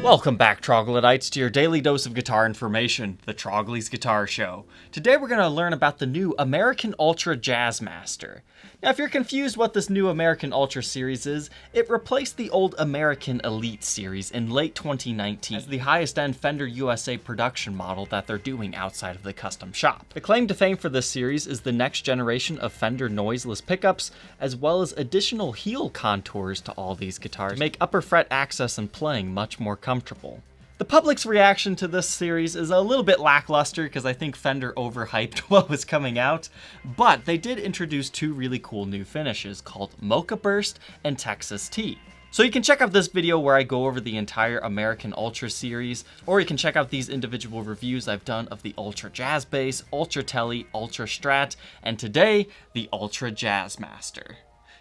Welcome back, Troglodytes, to your daily dose of guitar information, the Trogly's Guitar Show. Today we're going to learn about the new American Ultra Jazzmaster. Now, if you're confused what this new American Ultra series is, it replaced the old American Elite series in late 2019 as the highest-end Fender USA production model that they're doing outside of the custom shop. The claim to fame for this series is the next generation of Fender Noiseless pickups, as well as additional heel contours to all these guitars to make upper fret access and playing much more comfortable. The public's reaction to this series is a little bit lackluster because I think Fender overhyped what was coming out, but they did introduce two really cool new finishes called Mocha Burst and Texas T. So you can check out this video where I go over the entire American Ultra series, or you can check out these individual reviews I've done of the Ultra Jazz Bass, Ultra Tele, Ultra Strat, and today, the Ultra Jazzmaster.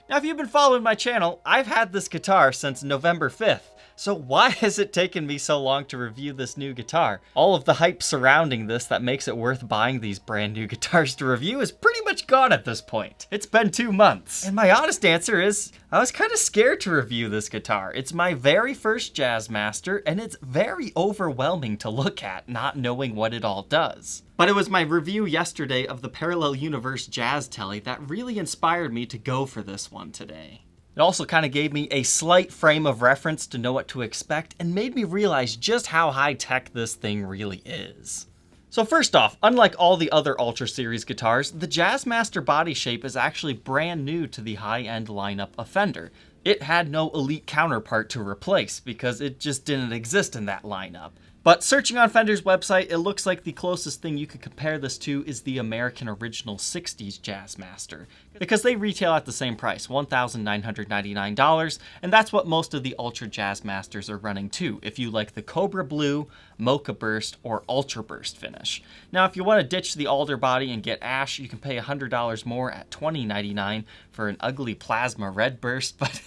Now, if you've been following my channel, I've had this guitar since November 5th. So why has it taken me so long to review this new guitar? All of the hype surrounding this that makes it worth buying these brand new guitars to review is pretty much gone at this point. It's been 2 months. And my honest answer is, I was kind of scared to review this guitar. It's my very first Jazzmaster, and it's very overwhelming to look at, not knowing what it all does. But it was my review yesterday of the Parallel Universe Jazz Tele that really inspired me to go for this one today. It also kind of gave me a slight frame of reference to know what to expect and made me realize just how high-tech this thing really is. So first off, unlike all the other Ultra Series guitars, the Jazzmaster body shape is actually brand new to the high-end lineup of Fender. It had no Elite counterpart to replace because it just didn't exist in that lineup. But searching on Fender's website, it looks like the closest thing you could compare this to is the American Original 60s Jazzmaster, because they retail at the same price, $1,999, and that's what most of the Ultra Jazzmasters are running too, if you like the Cobra Blue, Mocha Burst, or Ultra Burst finish. Now, if you want to ditch the alder body and get ash, you can pay $100 more at $20.99 for an ugly plasma red burst, but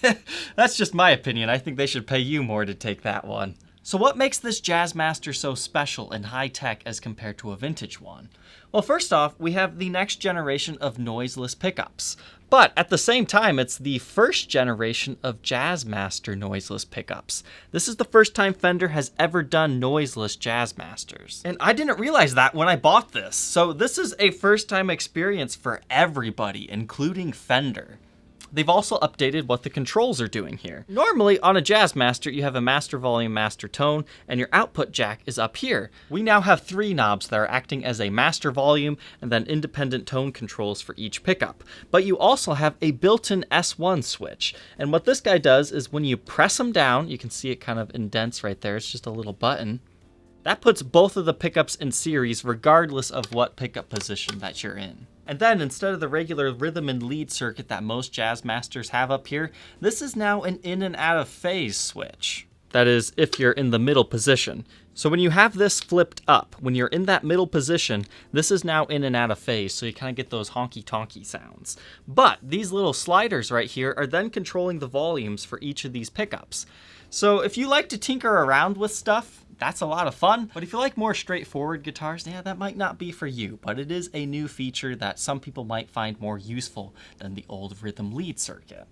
that's just my opinion. I think they should pay you more to take that one. So what makes this Jazzmaster so special and high-tech as compared to a vintage one? Well, first off, we have the next generation of noiseless pickups. But at the same time, it's the first generation of Jazzmaster noiseless pickups. This is the first time Fender has ever done noiseless Jazzmasters. And I didn't realize that when I bought this. So this is a first-time experience for everybody, including Fender. They've also updated what the controls are doing here. Normally, on a Jazzmaster, you have a master volume, master tone, and your output jack is up here. We now have 3 knobs that are acting as a master volume and then independent tone controls for each pickup. But you also have a built-in S1 switch. And what this guy does is when you press them down, you can see it kind of indents right there. It's just a little button. That puts both of the pickups in series regardless of what pickup position that you're in. And then instead of the regular rhythm and lead circuit that most Jazzmasters have up here, this is now an in and out of phase switch. That is, if you're in the middle position. So when you have this flipped up, when you're in that middle position, this is now in and out of phase, so you kind of get those honky-tonky sounds. But these little sliders right here are then controlling the volumes for each of these pickups. So if you like to tinker around with stuff, that's a lot of fun, but if you like more straightforward guitars, yeah, that might not be for you, but it is a new feature that some people might find more useful than the old rhythm lead circuit.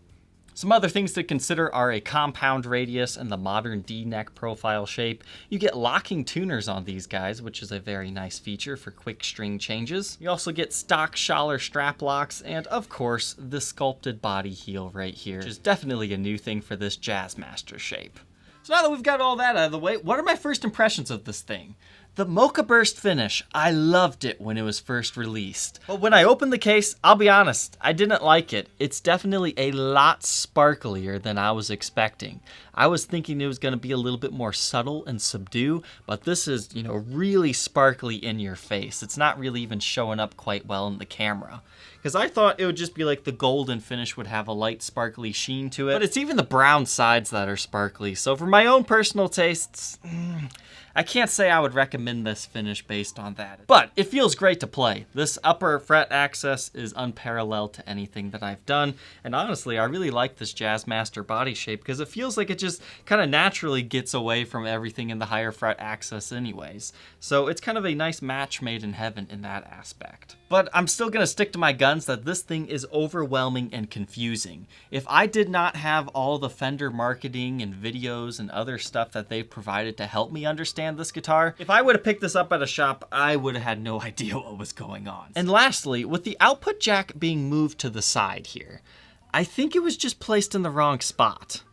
Some other things to consider are a compound radius and the modern D-neck profile shape. You get locking tuners on these guys, which is a very nice feature for quick string changes. You also get stock Schaller strap locks, and of course, the sculpted body heel right here, which is definitely a new thing for this Jazzmaster shape. So now that we've got all that out of the way, what are my first impressions of this thing? The Mocha Burst finish, I loved it when it was first released. But when I opened the case, I'll be honest, I didn't like it. It's definitely a lot sparklier than I was expecting. I was thinking it was going to be a little bit more subtle and subdued, but this is, really sparkly in your face. It's not really even showing up quite well in the camera. Because I thought it would just be like the golden finish would have a light sparkly sheen to it, but it's even the brown sides that are sparkly. So for my own personal tastes, I can't say I would recommend this finish based on that. But it feels great to play. This upper fret access is unparalleled to anything that I've done. And honestly, I really like this Jazzmaster body shape because it feels like it just kind of naturally gets away from everything in the higher fret access anyways. So it's kind of a nice match made in heaven in that aspect. But I'm still gonna stick to my guns that this thing is overwhelming and confusing. If I did not have all the Fender marketing and videos and other stuff that they've provided to help me understand this guitar, if I would have picked this up at a shop, I would have had no idea what was going on. And lastly, with the output jack being moved to the side here, I think it was just placed in the wrong spot.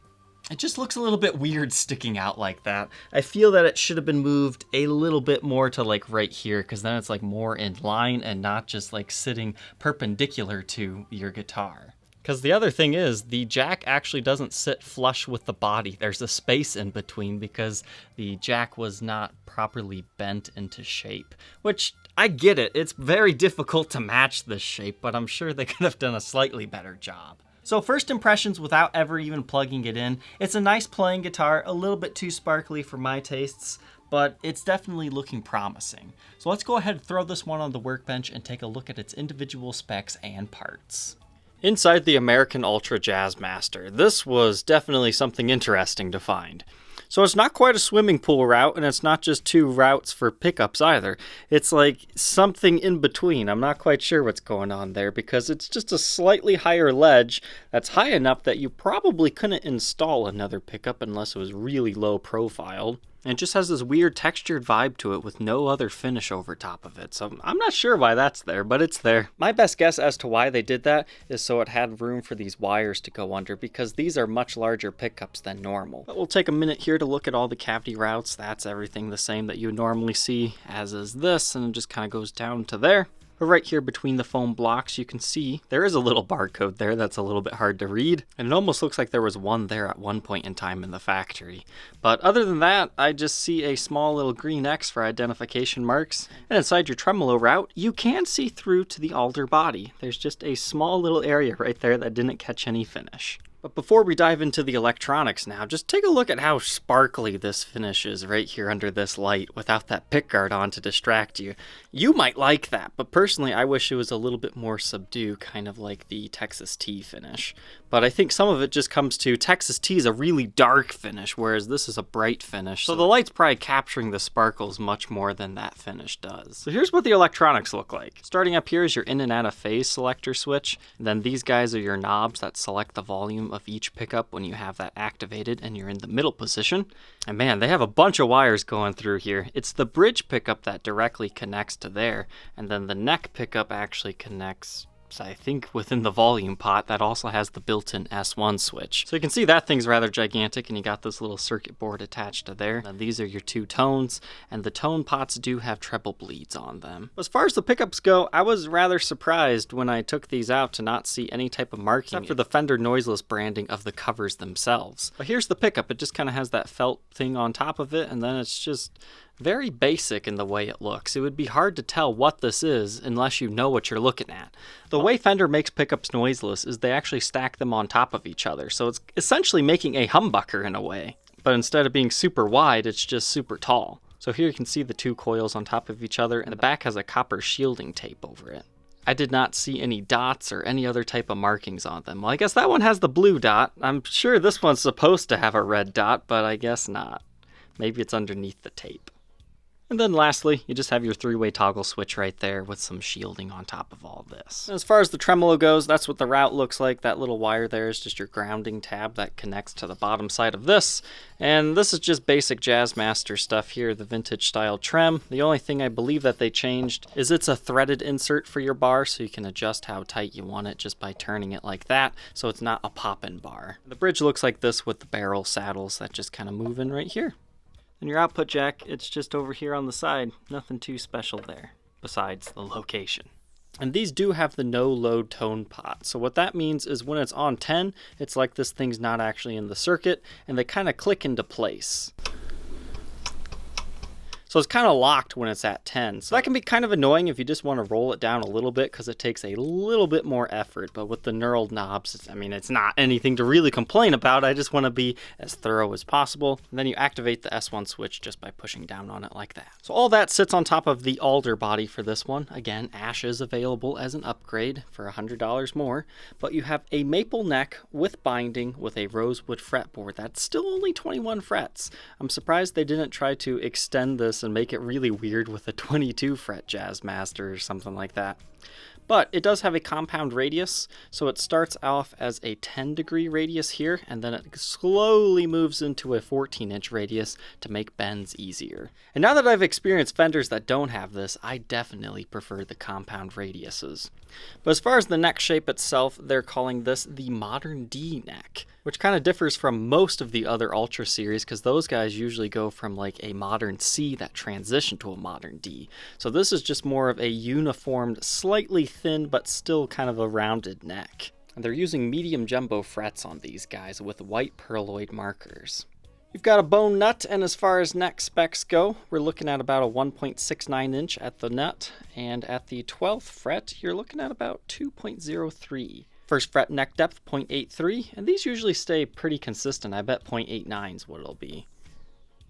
It just looks a little bit weird sticking out like that. I feel that it should have been moved a little bit more to like right here, because then it's like more in line and not just like sitting perpendicular to your guitar. Because the other thing is, the jack actually doesn't sit flush with the body. There's a space in between because the jack was not properly bent into shape, which I get it. It's very difficult to match this shape, but I'm sure they could have done a slightly better job. So first impressions without ever even plugging it in, it's a nice playing guitar, a little bit too sparkly for my tastes, but it's definitely looking promising. So let's go ahead and throw this one on the workbench and take a look at its individual specs and parts. Inside the American Ultra Jazzmaster, this was definitely something interesting to find. So it's not quite a swimming pool route, and it's not just two routes for pickups either. It's like something in between. I'm not quite sure what's going on there, because it's just a slightly higher ledge that's high enough that you probably couldn't install another pickup unless it was really low profile. And it just has this weird textured vibe to it with no other finish over top of it. So I'm not sure why that's there, but it's there. My best guess as to why they did that is so it had room for these wires to go under, because these are much larger pickups than normal. But we'll take a minute here to look at all the cavity routes. That's everything the same that you would normally see, as is this, and it just kind of goes down to there. But right here between the foam blocks, you can see there is a little barcode there that's a little bit hard to read. And it almost looks like there was one there at one point in time in the factory. But other than that, I just see a small little green X for identification marks. And inside your tremolo route, you can see through to the alder body. There's just a small little area right there that didn't catch any finish. But before we dive into the electronics now, just take a look at how sparkly this finish is right here under this light without that pickguard on to distract you. You might like that, but personally I wish it was a little bit more subdued, kind of like the Texas Tea finish. But I think some of it just comes to Texas Tea is a really dark finish, whereas this is a bright finish. So the light's probably capturing the sparkles much more than that finish does. So here's what the electronics look like. Starting up here is your in and out of phase selector switch. And then these guys are your knobs that select the volume of each pickup when you have that activated and you're in the middle position. And man, they have a bunch of wires going through here. It's the bridge pickup that directly connects to there, and then the neck pickup actually connects, I think, within the volume pot that also has the built-in S1 switch. So you can see that thing's rather gigantic, and you got this little circuit board attached to there. And these are your two tones, and the tone pots do have treble bleeds on them. As far as the pickups go, I was rather surprised when I took these out to not see any type of marking except for the Fender Noiseless branding of the covers themselves. But here's the pickup. It just kind of has that felt thing on top of it, and then it's just very basic in the way it looks. It would be hard to tell what this is unless you know what you're looking at. The way Fender makes pickups noiseless is they actually stack them on top of each other, so it's essentially making a humbucker in a way. But instead of being super wide, it's just super tall. So here you can see the two coils on top of each other, and the back has a copper shielding tape over it. I did not see any dots or any other type of markings on them. Well, I guess that one has the blue dot. I'm sure this one's supposed to have a red dot, but I guess not. Maybe it's underneath the tape. And then lastly, you just have your three-way toggle switch right there with some shielding on top of all this. As far as the tremolo goes, that's what the route looks like. That little wire there is just your grounding tab that connects to the bottom side of this. And this is just basic Jazzmaster stuff here, the vintage style trem. The only thing I believe that they changed is it's a threaded insert for your bar, so you can adjust how tight you want it just by turning it like that, so it's not a pop-in bar. The bridge looks like this with the barrel saddles that just kind of move in right here. And your output jack, it's just over here on the side. Nothing too special there, besides the location. And these do have the no-load tone pot. So what that means is when it's on 10, it's like this thing's not actually in the circuit, and they kind of click into place. So it's kind of locked when it's at 10. So that can be kind of annoying if you just want to roll it down a little bit because it takes a little bit more effort. But with the knurled knobs, it's not anything to really complain about. I just want to be as thorough as possible. And then you activate the S1 switch just by pushing down on it like that. So all that sits on top of the alder body for this one. Again, ash is available as an upgrade for $100 more. But you have a maple neck with binding with a rosewood fretboard. That's still only 21 frets. I'm surprised they didn't try to extend this this and make it really weird with a 22 fret Jazzmaster or something like that. But it does have a compound radius, so it starts off as a 10-degree radius here, and then it slowly moves into a 14-inch radius to make bends easier. And now that I've experienced Fenders that don't have this, I definitely prefer the compound radiuses. But as far as the neck shape itself, they're calling this the Modern D neck, which kind of differs from most of the other Ultra series because those guys usually go from like a Modern C that transition to a Modern D. So this is just more of a uniformed, slightly thin, but still kind of a rounded neck. And they're using medium jumbo frets on these guys with white pearloid markers. You've got a bone nut, and as far as neck specs go, we're looking at about a 1.69 inch at the nut, and at the 12th fret, you're looking at about 2.03. First fret neck depth, 0.83, and these usually stay pretty consistent. I bet 0.89 is what it'll be.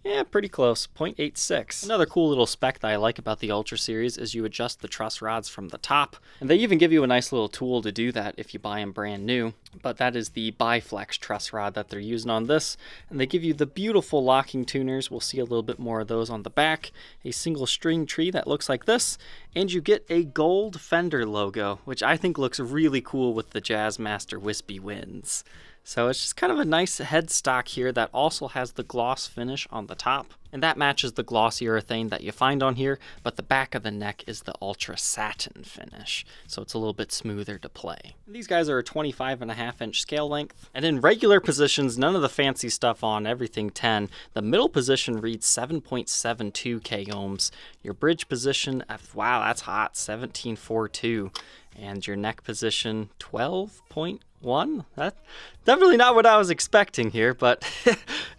Yeah, pretty close, 0.86. Another cool little spec that I like about the Ultra series is you adjust the truss rods from the top, and they even give you a nice little tool to do that if you buy them brand new. But that is the Biflex truss rod that they're using on this, and they give you the beautiful locking tuners. We'll see a little bit more of those on the back, a single string tree that looks like this, and you get a gold Fender logo, which I think looks really cool with the Jazzmaster Wispy Winds. So it's just kind of a nice headstock here that also has the gloss finish on the top. And that matches the glossy urethane that you find on here, but the back of the neck is the Ultra Satin finish, so it's a little bit smoother to play. These guys are a 25.5-inch scale length, and in regular positions, none of the fancy stuff on, everything 10. The middle position reads 7.72 k ohms. Your bridge position, wow, that's hot, 17.42. And your neck position, 12.1? That's definitely not what I was expecting here, but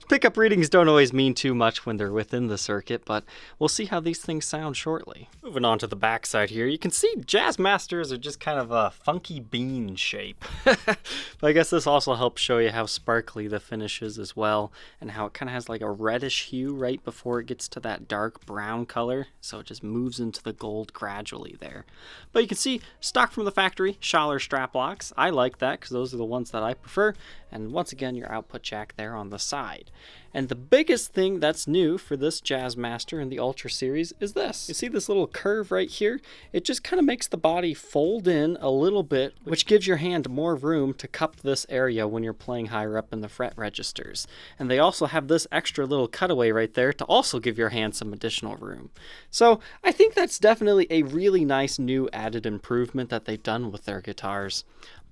pickup readings don't always mean too much when they're within the circuit, but we'll see how these things sound shortly. Moving on to the backside here, you can see Jazzmasters are just kind of a funky bean shape. But I guess this also helps show you how sparkly the finish is as well, and how it kind of has like a reddish hue right before it gets to that dark brown color, so it just moves into the gold gradually there. But you can see, stock from the factory, Schaller strap locks. I like that because those are the ones that I prefer, and once again your output jack there on the side. And the biggest thing that's new for this Jazzmaster in the Ultra series is this. You see this little curve right here? It just kind of makes the body fold in a little bit, which gives your hand more room to cup this area when you're playing higher up in the fret registers. And they also have this extra little cutaway right there to also give your hand some additional room. So I think that's definitely a really nice new added improvement that they've done with their guitars.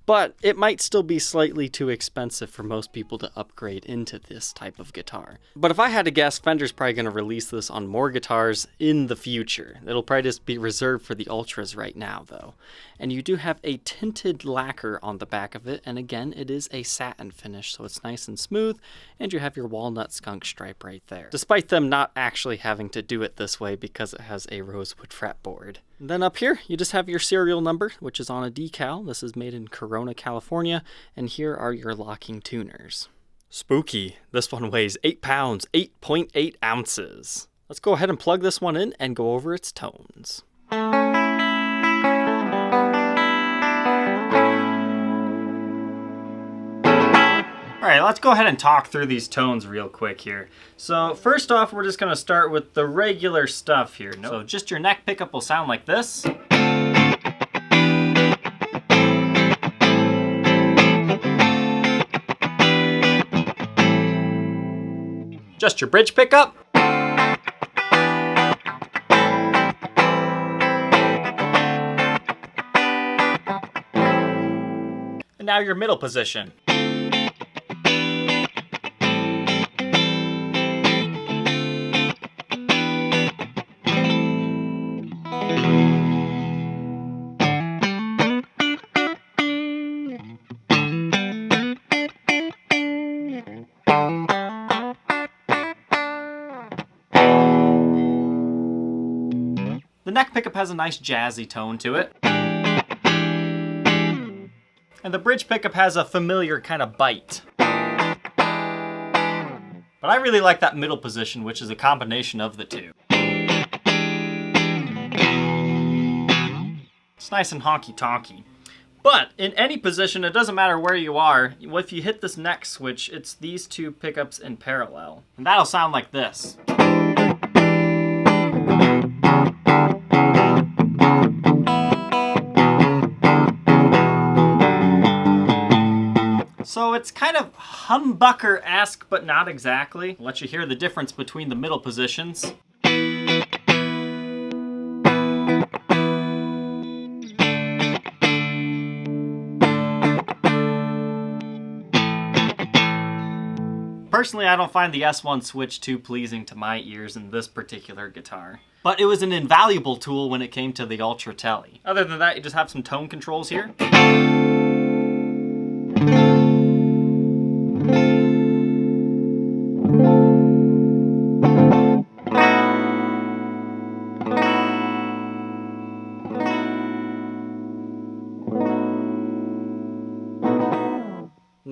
But it might still be slightly too expensive for most people to upgrade into this type of guitar. But if I had to guess, Fender's probably going to release this on more guitars in the future. It'll probably just be reserved for the Ultras right now, though. And you do have a tinted lacquer on the back of it, and again, it is a satin finish, so it's nice and smooth, and you have your walnut skunk stripe right there. Despite them not actually having to do it this way because it has a rosewood fretboard. And then up here, you just have your serial number, which is on a decal. This is made in Corona, California, and here are your locking tuners. Spooky. This one weighs 8 pounds, 8.8 ounces. Let's go ahead and plug this one in and go over its tones. Alright, let's go ahead and talk through these tones real quick here. So first off, we're just going to start with the regular stuff here. So just your neck pickup will sound like this. Just your bridge pickup. And now your middle position. The neck pickup has a nice jazzy tone to it. And the bridge pickup has a familiar kind of bite. But I really like that middle position, which is a combination of the two. It's nice and honky-tonky. But in any position, it doesn't matter where you are, if you hit this neck switch, it's these two pickups in parallel. And that'll sound like this. it's kind of humbucker-esque, but not exactly. I'll let you hear the difference between the middle positions. Personally, I don't find the S1 switch too pleasing to my ears in this particular guitar. But it was an invaluable tool when it came to the Ultra Tele. Other than that, you just have some tone controls here.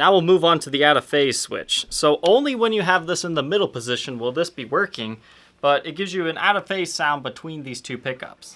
Now we'll move on to the out of phase switch. So only when you have this in the middle position will this be working, but it gives you an out of phase sound between these two pickups.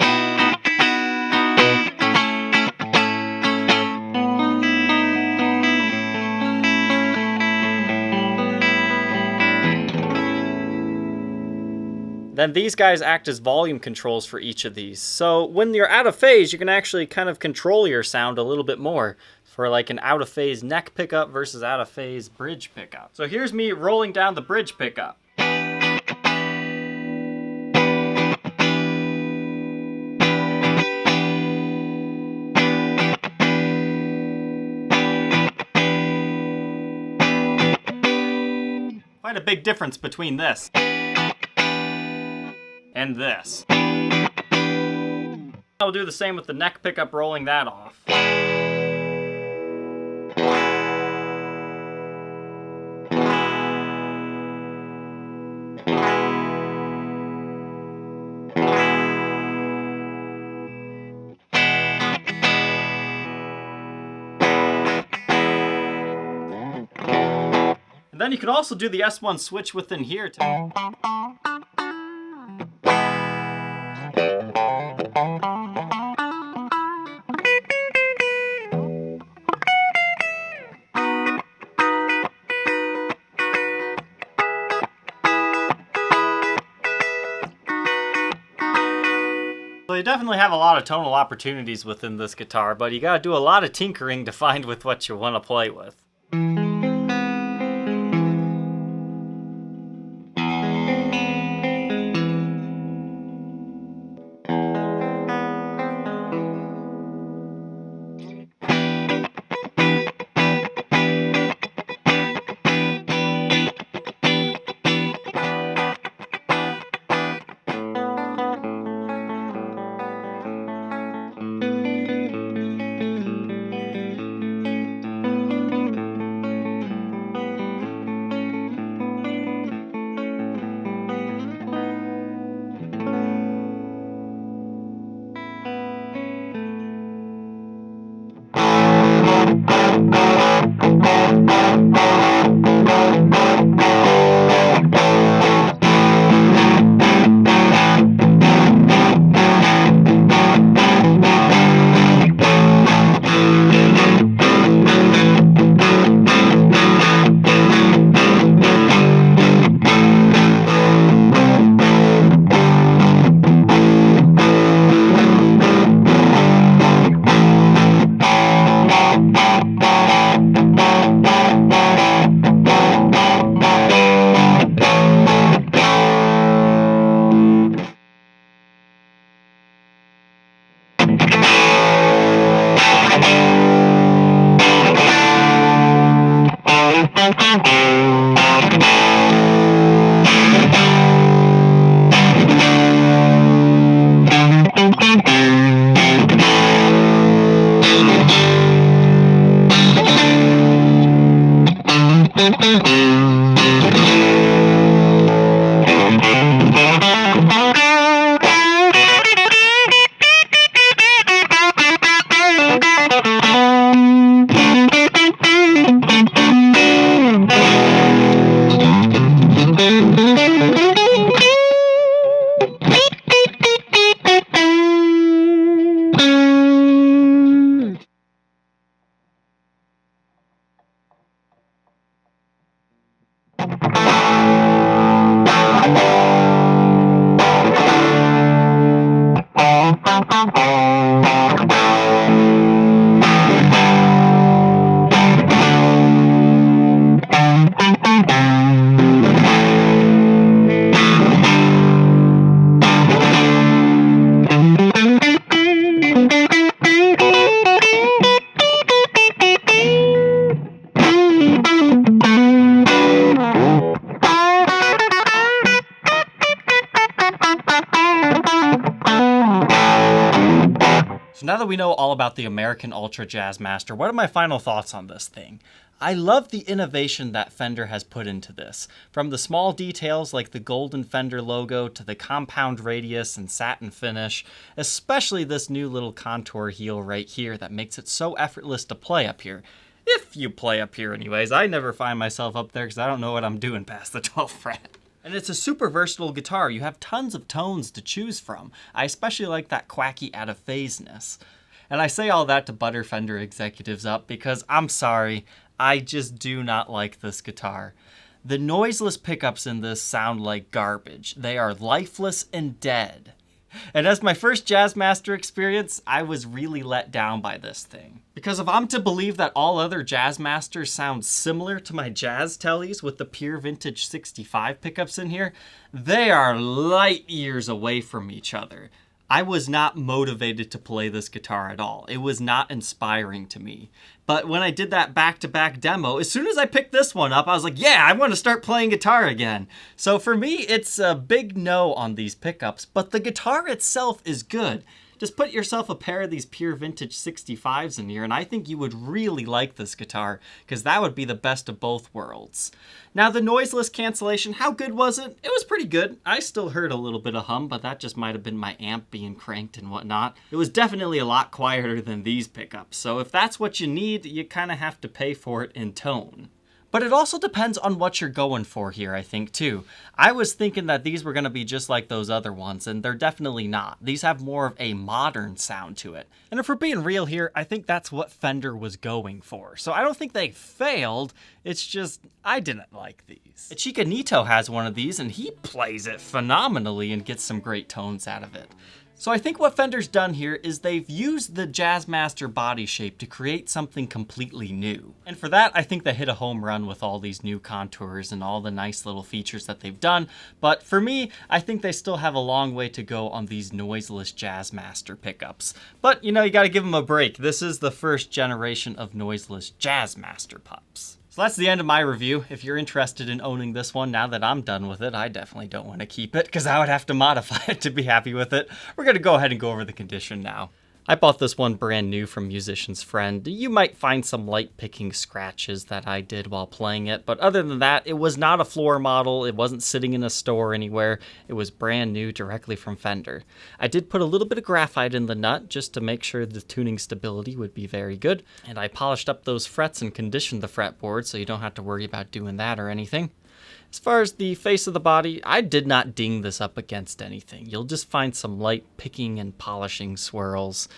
Then these guys act as volume controls for each of these. So when you're out of phase, you can actually kind of control your sound a little bit more for like an out of phase neck pickup versus out of phase bridge pickup. So here's me rolling down the bridge pickup. Quite a big difference between this and this. I'll do the same with the neck pickup, rolling that off. And then you could also do the S1 switch within here too. So you definitely have a lot of tonal opportunities within this guitar, but you gotta do a lot of tinkering to find with what you want to play with. that we know all about the American Ultra Jazzmaster, what are my final thoughts on this thing? I love the innovation that Fender has put into this. From the small details like the golden Fender logo to the compound radius and satin finish, especially this new little contour heel right here that makes it so effortless to play up here. If you play up here anyways, I never find myself up there because I don't know what I'm doing past the 12th fret. And it's a super versatile guitar. You have tons of tones to choose from. I especially like that quacky out-of-phaseness. And I say all that to butter Fender executives up because I'm sorry, I just do not like this guitar. The noiseless pickups in this sound like garbage. They are lifeless and dead. And as my first Jazzmaster experience, I was really let down by this thing. Because if I'm to believe that all other Jazzmasters sound similar to my Jazz Tellies with the pure vintage 65 pickups in here, they are light years away from each other. I was not motivated to play this guitar at all. It was not inspiring to me. But when I did that back-to-back demo, as soon as I picked this one up, I was like, yeah, I want to start playing guitar again. So for me, it's a big no on these pickups, but the guitar itself is good. Just put yourself a pair of these pure vintage 65s in here, and I think you would really like this guitar, because that would be the best of both worlds. Now, the noiseless cancellation, how good was it? It was pretty good. I still heard a little bit of hum, but that just might have been my amp being cranked and whatnot. It was definitely a lot quieter than these pickups, so if that's what you need, you kind of have to pay for it in tone. But it also depends on what you're going for here, I think, too. I was thinking that these were going to be just like those other ones, and they're definitely not. These have more of a modern sound to it. And if we're being real here, I think that's what Fender was going for. So I don't think they failed, it's just, I didn't like these. Chicanito has one of these, and he plays it phenomenally and gets some great tones out of it. So I think what Fender's done here is they've used the Jazzmaster body shape to create something completely new. And for that, I think they hit a home run with all these new contours and all the nice little features that they've done. But for me, I think they still have a long way to go on these noiseless Jazzmaster pickups. But, you know, you gotta give them a break. This is the first generation of noiseless Jazzmaster pups. So that's the end of my review. If you're interested in owning this one, now that I'm done with it, I definitely don't want to keep it because I would have to modify it to be happy with it. We're going to go ahead and go over the condition now. I bought this one brand new from Musician's Friend. You might find some light picking scratches that I did while playing it, but other than that, it was not a floor model. It wasn't sitting in a store anywhere. It was brand new directly from Fender. I did put a little bit of graphite in the nut just to make sure the tuning stability would be very good, and I polished up those frets and conditioned the fretboard so you don't have to worry about doing that or anything. As far as the face of the body, I did not ding this up against anything. You'll just find some light picking and polishing swirls.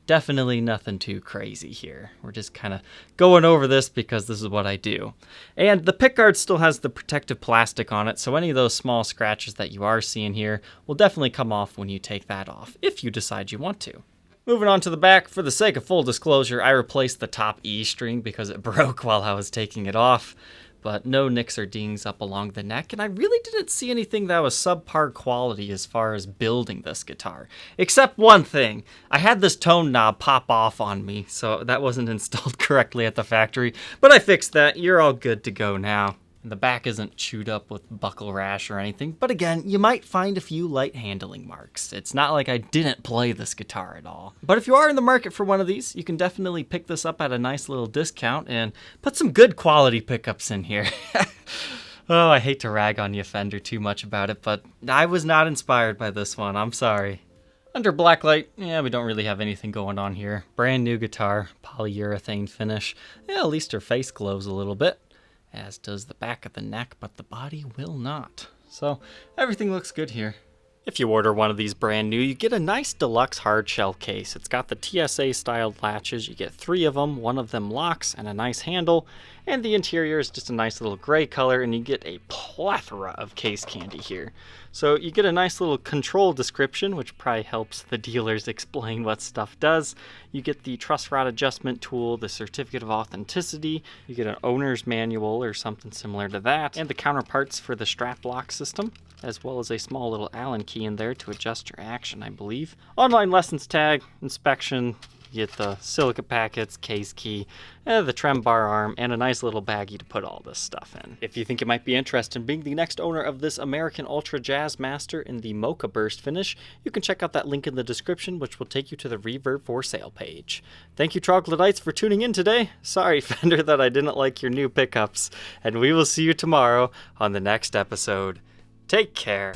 Definitely nothing too crazy here. We're just kind of going over this because this is what I do. And the pickguard still has the protective plastic on it, so any of those small scratches that you are seeing here will definitely come off when you take that off, if you decide you want to. Moving on to the back, for the sake of full disclosure, I replaced the top E string because it broke while I was taking it off. But no nicks or dings up along the neck, and I really didn't see anything that was subpar quality as far as building this guitar. Except one thing, I had this tone knob pop off on me, so that wasn't installed correctly at the factory, but I fixed that. You're all good to go now. The back isn't chewed up with buckle rash or anything, but again, you might find a few light handling marks. It's not like I didn't play this guitar at all. But if you are in the market for one of these, you can definitely pick this up at a nice little discount and put some good quality pickups in here. Oh, I hate to rag on you, Fender, too much about it, but I was not inspired by this one. I'm sorry. Under blacklight, yeah, we don't really have anything going on here. Brand new guitar, polyurethane finish. Yeah, at least her face glows a little bit, as does the back of the neck, but the body will not. So everything looks good here. If you order one of these brand new, you get a nice deluxe hard shell case. It's got the TSA styled latches. You get 3 of them, 1 of them locks, and a nice handle. And the interior is just a nice little gray color, and you get a plethora of case candy here. So you get a nice little control description, which probably helps the dealers explain what stuff does. You get the truss rod adjustment tool, the certificate of authenticity. You get an owner's manual or something similar to that, and the counterparts for the strap lock system, as well as a small little Allen key in there to adjust your action, I believe. Online lessons tag, inspection, You get the silicate packets, case key, the trem bar arm, and a nice little baggie to put all this stuff in. If you think you might be interested in being the next owner of this American Ultra Jazzmaster in the Mocha burst finish, you can check out that link in the description, which will take you to the Reverb for sale page. Thank you, Troglodytes, for tuning in today. Sorry, Fender, that I didn't like your new pickups, and we will see you tomorrow on the next episode. Take care.